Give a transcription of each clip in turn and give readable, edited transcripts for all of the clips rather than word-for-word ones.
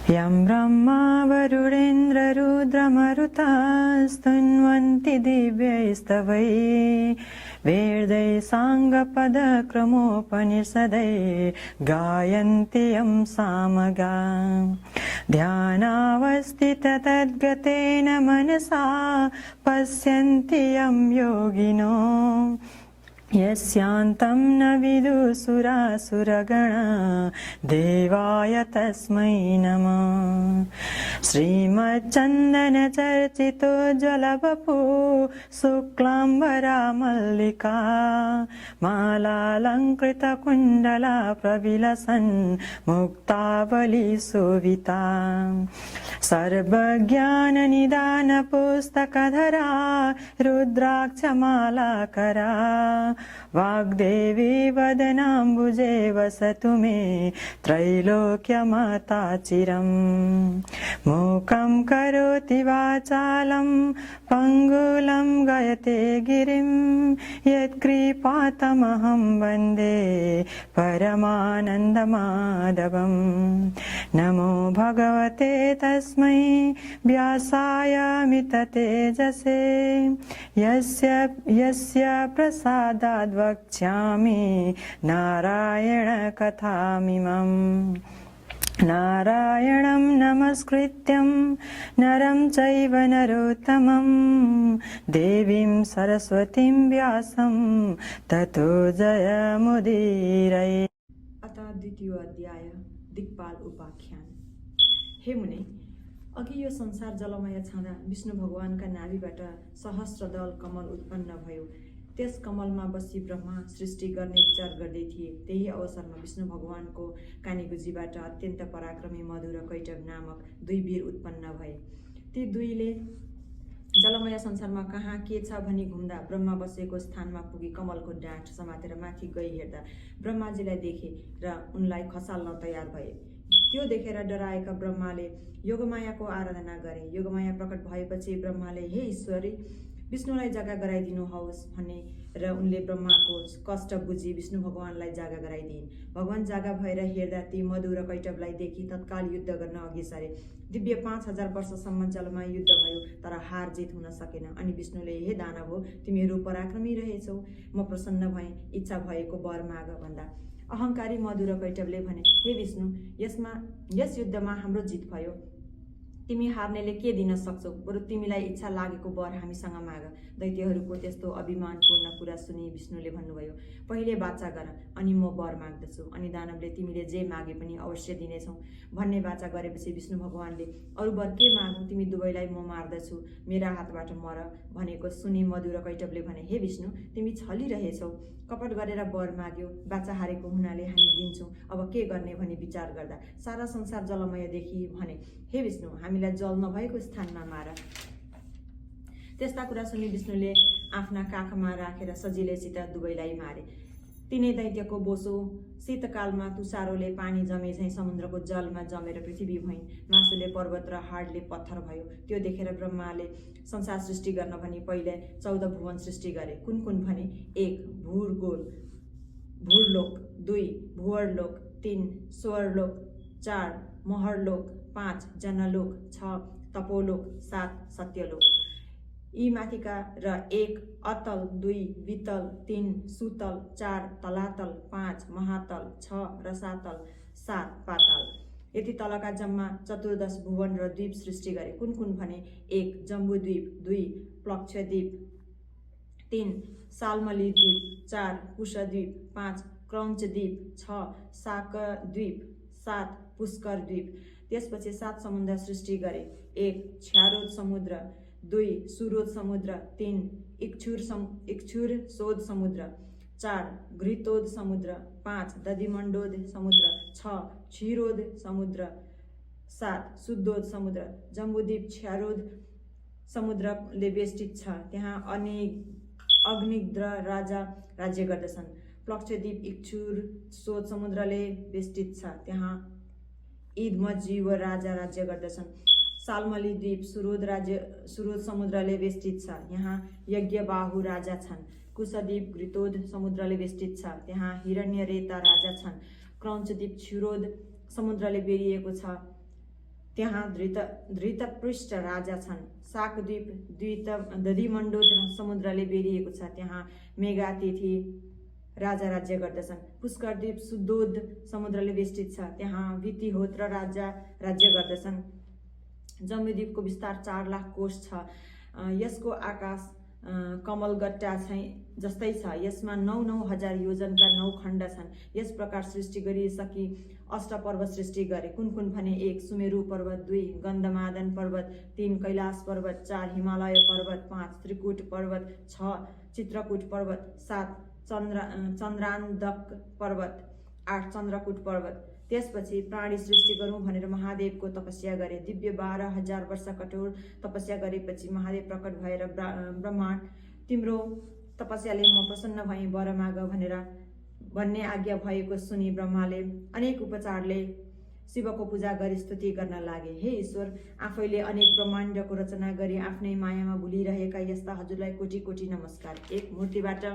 यं ब्रह्मा वरुणेन्द्ररुद्रमरुतास्तुन्वन्ति दिव्यैस्तवैः वेदैः साङ्गपदक्रमोपनिषदैः गायन्ति यं सामगाम् ध्यानावस्थिततद्गतेन मनसा पश्यन्ति यं योगिनो यस्यान्तं न विदुसुरासुरगणा देवाय तस्मै नमः। श्रीमच्चन्दनचर्चितो ज्वलवपु शुक्लाम्बरा मल्लिका मालालङ्कृतकुण्डला प्रविलसन् मुक्तावलीशोभिता सर्वज्ञाननिदानपुस्तकधरा रुद्राक्षमालाकरा वाग्देवी वदनाम्बुजे वसतु मे त्रैलोक्यमाता चिरम्। मूकं करोति वाचालं पङ्गुलं गयते गिरिं यत्कृपातमहं वन्दे परमानन्दमाधवम्। नमो भगवते तस्मै व्यासाय मिततेजसे यस्य प्रसादाद् वक्ष्यामि नारायण कथामिमम्। नारायणं नमस्कृत्यं नरं चैव नरोत्तमं देवीं सरस्वतीं व्यासं ततो जयमुदीरये। अथ द्वितीय अध्याय दिक्पाल उपाख्यान। हे मुने, अघि यो संसार जलमय छँदा विष्णु भगवानका नाभिबाट सहस्रदल कमल उत्पन्न भयो। त्यस कमलमा बसी ब्रह्मा सृष्टि गर्ने विचार गर्दै थिए। त्यही अवसरमा विष्णु भगवानको कानीगुजीबाट अत्यन्त पराक्रमी मधु र कैटभ नामक दुई वीर उत्पन्न भए। ती दुईले जलमय संसारमा कहाँ के छ भनी घुम्दा ब्रह्मा बसेको स्थानमा पुगी कमलको डाँठ समातेर माथि गई हेर्दा ब्रह्माजीलाई देखे र उनलाई खसाल्न तयार भए। त्यो देखेर डराएका ब्रह्माले योगमायाको आराधना गरे। योगमाया प्रकट भएपछि ब्रह्माले हे ईश्वरी, विष्णुलाई जागा गराइदिनुहोस् भने र उनले ब्रह्माको कष्ट बुझी विष्णु भगवानलाई जागा गराइदिइन्। भगवान जागा भएर हेर्दा ती मधु र कैटभलाई देखि तत्काल युद्ध गर्न अघि सरे। दिव्य 5000 वर्षसम्म जलमा युद्ध भयो, तर हार जित हुन सकेन। अनि विष्णुले हे दानव हो, तिमीहरू पराक्रमी रहेछौ, म प्रसन्न भएँ, इच्छा भएको वर माग भन्दा अहङ्कारी मधु र कैटभले भने हे विष्णु, यस युद्धमा हाम्रो जित भयो, तिमी हार्नेले के दिन सक्छौ? बरु तिमीलाई इच्छा लागेको वर हामीसँग माग। दैत्यहरूको त्यस्तो अभिमानपूर्ण कुरा सुनि विष्णुले भन्नुभयो, पहिले वाचा गर, अनि म वर माग्दछु, अनि दानवले तिमीले जे मागे पनि अवश्य दिनेछौ भन्ने वाचा गरेपछि विष्णु भगवानले अरु वर के मागौँ, तिमी दुवैलाई म मार्दछु, मेरा हातबाट मर भनेको सुनि मधु र कैटभले भने हे विष्णु, तिमी छलिरहेछौ, कपट गरेर वर माग्यो, बाचा हारेको हुनाले हामी दिन्छौँ, अब के गर्ने भनी विचार गर्दा सारा संसार जलमय देखि भने हे विष्णु, हामीलाई जल नभएको स्थानमा मार। त्यस्ता कुरा सुनि विष्णुले आफ्ना काखमा राखेर सजिलैसित दुवैलाई मारे। तिनै दैत्यको बोसो शीतकालमा तुषारोले पानी जमे झैँ समुद्रको जलमा जमेर पृथ्वी भइन्। मासुले पर्वत र हाडले पत्थर भयो। त्यो देखेर ब्रह्माले संसार सृष्टि गर्न भनी पहिले 14 भुवन सृष्टि गरे। कुन कुन भने 1 भूरलोक, 2 भुवरलोक, 3 स्वर्लोक, 4 महरलोक, 5 जनलोक, 6 तपोलोक, 7 सत्यलोक। यी माथिका र 1 अतल, 2 वितल, 3 सुतल, 4 तलातल, 5 महातल, 6 रसातल, 7 पाताल। यति तलका जम्मा 14 भुवन र द्वीप सृष्टि गरे। कुन कुन भने 1 जम्बुद्वीप, 2 प्लक्षद्वीप, 3 साल्मली द्वीप, 4 कुशद्वीप, 5 क्रौञ्चद्वीप, 6 शाकद्वीप, 7 पुष्कर द्वीप। त्यसपछि 7 समुद्र सृष्टि गरे। 1 क्षारोद समुद्र, 2 सुरोद समुद्र, 3 इक्षुरसोद समुद्र, 4 घृतोद समुद्र, 5 दधिमण्डोद समुद्र, 6 क्षीरोद समुद्र, 7 शुद्धोद समुद्र। जम्बुद्वीप क्षारोद समुद्रले बेष्टित छ, त्यहाँ अग्निद्र राजा राज्य गर्दछन्। प्लक्षद्वीप इक्षुरसोद समुद्रले बेष्टित छ, त्यहाँ ईदमजीव राजा राज्य गर्दछन्। साल्मली द्वीप सुरोद समुद्रले बेष्टित छ, यहाँ यज्ञबाहु राजा छन्। कुशद्वीप घृतोद समुद्रले बेष्टित छ, त्यहाँ हिरण्यरेता राजा छन्। क्रौञ्चद्वीप क्षीरोद समुद्रले बेरिएको छ, त्यहाँ धृतपृष्ठ राजा छन्। शाकद्वीप दधिमण्डोत समुद्रले बेरिएको छ, त्यहाँ मेघातिथि राजा राज्य गर्दछन्। पुष्करद्वीप शुद्धोद समुद्रले बेष्टित छ, त्यहाँ वितिहोत्र राजा राज्य गर्दछन्। जम्बुद्वीपको विस्तार 4 लाख कोष छ। यसको आकाश कमलगट्टा जस्तै छ। यसमा 9,9 हजार योजनका 9 खण्ड छन्। यस प्रकार सृष्टि गरिसकी अष्टपर्वत सृष्टि गरे। कुन कुन भने? 1 सुमेरु पर्वत, 2 गन्धमादन पर्वत, 3 कैलाश पर्वत, 4 हिमालय पर्वत, 5 त्रिकुट पर्वत, 6 चित्रकूट पर्वत, 7 चन्द्रान्दक पर्वत, 8 चन्द्रकूट पर्वत। त्यसपछि प्राणी सृष्टि गरौँ भनेर महादेवको तपस्या गरे। दिव्य 12,000 वर्ष कठोर तपस्या गरेपछि महादेव प्रकट भएर ब्रह्माण्ड, तिम्रो तपस्याले म प्रसन्न भएँ, वर माग भन्ने आज्ञा भएको सुनि ब्रह्माले अनेक उपचारले शिवको पूजा गरी स्तुति गर्न लागे। हे ईश्वर, आफैले अनेक ब्रह्माण्डको रचना गरी आफ्नै मायामा भुलिरहेका यस्ता हजुरलाई कोटी कोटी नमस्कार। 1 मूर्तिबाट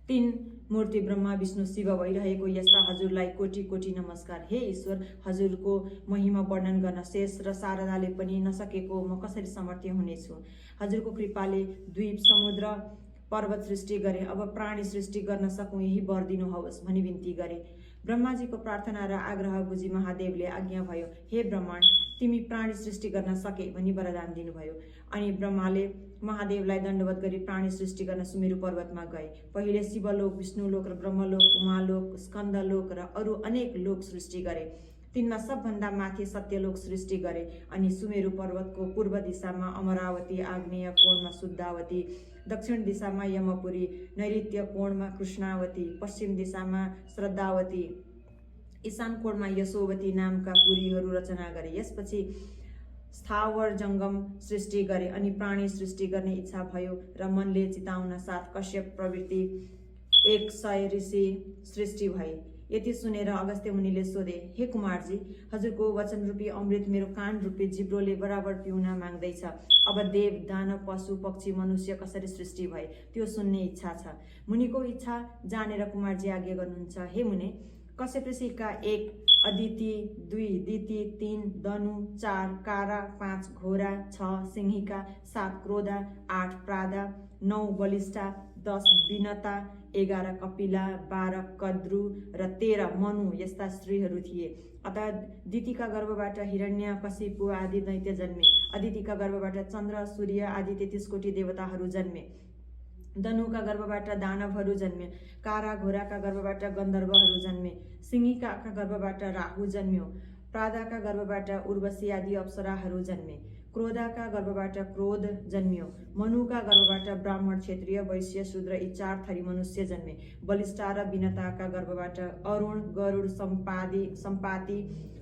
3 मूर्ति ब्रह्मा विष्णु शिव भइरहेको यस्ता हजुरलाई कोटी कोटी नमस्कार। हे ईश्वर, हजुरको महिमा वर्णन गर्न शेष र शारदाले पनि नसकेको म कसरी समर्थ्य हुनेछु। हजुरको कृपाले द्वीप, समुद्र, पर्वत सृष्टि गरे। अब प्राणी सृष्टि गर्न सकौँ, यही वर दिनुहोस् भनी बिन्ती गरे। ब्रह्माजीको प्रार्थना र आग्रह बुझी महादेवले आज्ञा भयो, हे ब्रह्माण्ड, तिमी प्राणी सृष्टि गर्न सके भनी वरदान दिनुभयो। अनि ब्रह्माले महादेवलाई दण्डवत गरी प्राणी सृष्टि गर्न सुमेरु पर्वतमा गए। पहिले शिवलोक, विष्णुलोक र ब्रह्मलोक, उमालोक, स्कन्दलोक र अरू अनेक लोक सृष्टि गरे। तिनमा सबभन्दा माथि सत्यलोक सृष्टि गरे। अनि सुमेरु पर्वतको पूर्व दिशामा अमरावती, आग्नेय कोणमा शुद्धावती, दक्षिण दिशामा यमपुरी, नैऋत्य कोणमा कृष्णावती, पश्चिम दिशामा श्रद्धावती, ईशान कोणमा यशोवती नामका पुरीहरू रचना गरे। यसपछि स्थावर जङ्गम सृष्टि गरे। अनि प्राणी सृष्टि गर्ने इच्छा भयो र मनले चिताउन साथ कश्यप प्रवृत्ति 100 ऋषि सृष्टि भए। यति सुनेर अगस्त्य मुनिले सोधे, हे कुमारजी, हजुरको वचन रूपी अमृत मेरो कान रूपी जिब्रोले बराबर पिउन माग्दैछ। अब देव, दानव, पशु, पक्षी, मनुष्य कसरी सृष्टि भए त्यो सुन्ने इच्छा छ। मुनिको इच्छा जानेर कुमारजी आज्ञा गर्नुहुन्छ। हे मुने, कश्यप ऋषिका 1 अदिति, 2 दिति, 3 दनु, 4 कारा, 5 घोरा, 6 सिंहिका, 7 क्रोधा, 8 प्रादा, 9 बलिष्ठा, 10 विनता, 11 कपिला, 12 कद्रु र 13 मनु यस्ता स्त्रीहरू थिए। अतः दितिका गर्भबाट हिरण्यकशिपु आदि दैत्य जन्मे। अदितिका गर्भबाट चन्द्र, सूर्य आदि 33 कोटी देवताहरू जन्मे। दनुका गर्भबाट दानवहरू जन्मे। कारा घोराका गर्भबाट गन्धर्वहरू जन्मे। सिंहिकाका गर्भबाट राहु जन्म्यो। प्रादाका गर्भबाट उर्वशी आदि अप्सराहरू जन्मे। क्रोधाका गर्भबाट क्रोध जन्मियो। मनुका गर्भबाट ब्राह्मण, क्षत्रिय, वैश्य, शूद्र यी 4 थरी मनुष्य जन्मे। बलिष्ठा र विनताका गर्भबाट अरुण, गरुड, सम्पाति,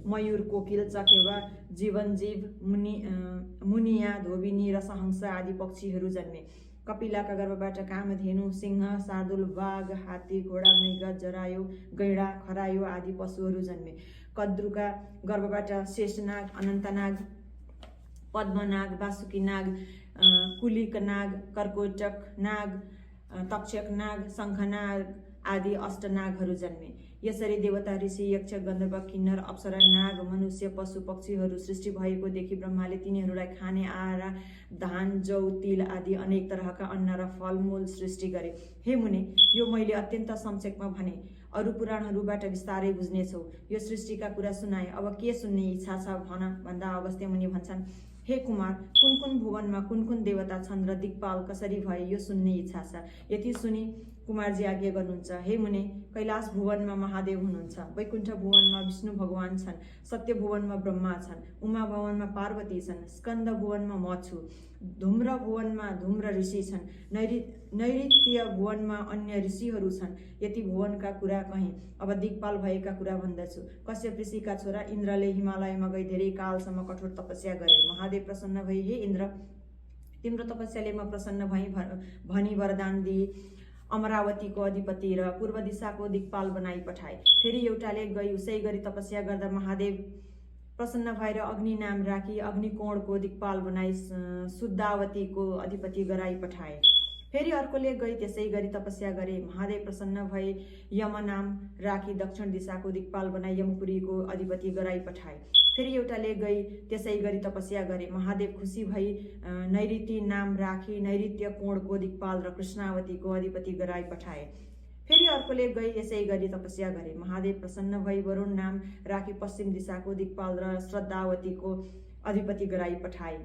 मयूर, कोकिल, चकेवा, जीवनजीव, मुनिया, धोबिनी र सहंस आदि पक्षीहरू जन्मे। कपिलाका गर्भबाट कामधेनु, सिंह, शार्दुल, बाघ, हात्ती, घोडा, मृग, जरायो, गैंडा, खरायो आदि पशुहरू जन्मे। कद्रुका गर्भबाट शेषनाग, अनन्तनाग, पद्मनाग, वासुकी नाग, कुलिक नाग, कर्कोटक नाग, तक्षक नाग, शङ्खनाग आदि अष्टनागहरू जन्मे। यसरी देवता, ऋषि, यक्ष, गन्धर्व, किन्नर, अप्सरा, नाग, मनुष्य, पशु, पक्षीहरू सृष्टि भएको देखि ब्रह्माले तिनीहरूलाई खाने आहारा, धान, जौ, तिल आदि अनेक तरहका अन्न र फलमूल सृष्टि गरे। हे मुने, यो मैले अत्यन्त संक्षेपमा भने, अरू पुराणहरूबाट विस्तारै बुझ्नेछौ। यो सृष्टिका कुरा सुनाए, अब के सुन्ने इच्छा छ भन भन्दा अगस्त्य मुनि भन्छन्, हे कुमार, कुन कुन भुवनमा कुन कुन देवता छन् र दिक्पाल कसरी भए यो सुन्ने इच्छा छ। यति सुनि कुमारजी आज्ञा गर्नुहुन्छ। हे मुने, कैलाश भुवनमा महादेव हुनुहुन्छ। वैकुण्ठ भुवनमा विष्णु भगवान छन्। सत्य भुवनमा ब्रह्मा छन्। उमा भुवनमा पार्वती छन्। स्कन्द भुवनमा म छु। धूम्र भुवनमा धूम्र ऋषि छन्। नैऋत्य भुवनमा अन्य ऋषिहरू छन्। यति भुवनका कुरा कहेँ। अब दिक्पाल भएका कुरा भन्दछु। कश्यप ऋषिका छोरा इन्द्रले हिमालयमा गई धेरै कालसम्म कठोर तपस्या गरे। महादेव प्रसन्न भई, हे इन्द्र, तिम्रो तपस्याले म प्रसन्न भई भनी वरदान दिए। अमरावतीको अधिपति र पूर्व दिशाको दिक्पाल बनाई पठाए। फेरि एउटाले गई उसै गरी तपस्या गर्दा महादेव प्रसन्न भएर अग्नि नाम राखी अग्निकोणको दिक्पाल बनाई शुद्धावतीको अधिपति गराई पठाए। फेरि अर्कोले गई त्यसै गरी तपस्या गरे। महादेव प्रसन्न भए यम नाम राखी दक्षिण दिशाको दिक्पाल बनाई यमपुरीको अधिपति गराई पठाए। फेरि एउटाले गई त्यसै गरी तपस्या गरे। महादेव खुसी भई नैऋति नाम राखी नैऋत्य कोणको दिक्पाल र कृष्णावतीको अधिपति गराई पठाए। फेरि अर्कोले गई यसै गरी तपस्या गरे। महादेव प्रसन्न भई वरुण नाम राखी पश्चिम दिशाको दिक्पाल र श्रद्धावतीको अधिपति गराई पठाए।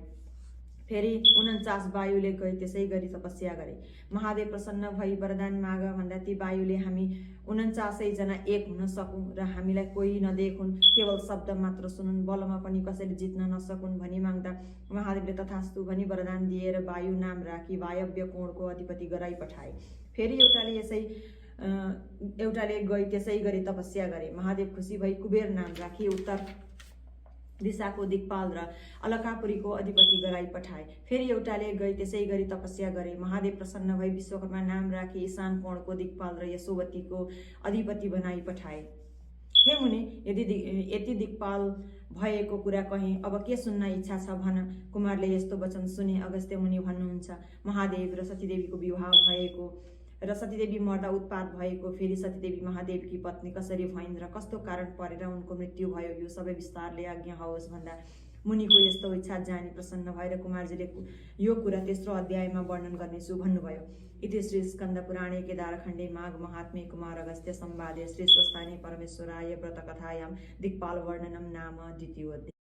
फेरि 49 वायुले गई त्यसै गरी तपस्या गरे। महादेव प्रसन्न भई वरदान माग भन्दा ती वायुले हामी 49 जना एक हुन सकौँ र हामीलाई कोही नदेखुन्, केवल शब्द मात्र सुनुन्, बलमा पनि कसैले जित्न नसकुन् भनी माग्दा महादेवले तथास्तु भनी वरदान दिएर वायु नाम राखी वायव्य कोणको अधिपति गराई पठाए। फेरि एउटाले गई त्यसै गरी तपस्या गरे। महादेव खुसी भई कुबेर नाम राखी उत्तर दिशाको दिक्पाल र अलकापुरीको अधिपति गराई पठाए। फेरि एउटाले गई त्यसै गरी तपस्या गरे। महादेव प्रसन्न भई विश्वकर्मा नाम राखी ईशान कोणको दिक्पाल र यशोवतीको अधिपति बनाई पठाए। हे मुनि, यति दिक्पाल भएको कुरा कहेँ, अब के सुन्न इच्छा छ भन। कुमारले यस्तो वचन सुने। अगस्त्य मुनि भन्नुहुन्छ, महादेव र सतीदेवीको विवाह भएको र सतीदेवी मर्दा उत्पात भएको, फेरि सतीदेवी महादेवकी पत्नी कसरी भइन् र कस्तो कारण परेर उनको मृत्यु भयो, यो सबै विस्तारले आज्ञा होस् भन्दा मुनिको यस्तो इच्छा जानी प्रसन्न भएर कुमारजीले यो कुरा तेस्रो अध्यायमा वर्णन गर्नेछु भन्नुभयो। इति श्री स्कन्द पुराणे केदारखण्डे माघ महात्म्ये कुमार अगस्त्य संवादे श्री स्वस्तानी परमेश्वराय व्रतकथायां दिक्पाल वर्णनम नाम द्वितीयोऽध्यायः।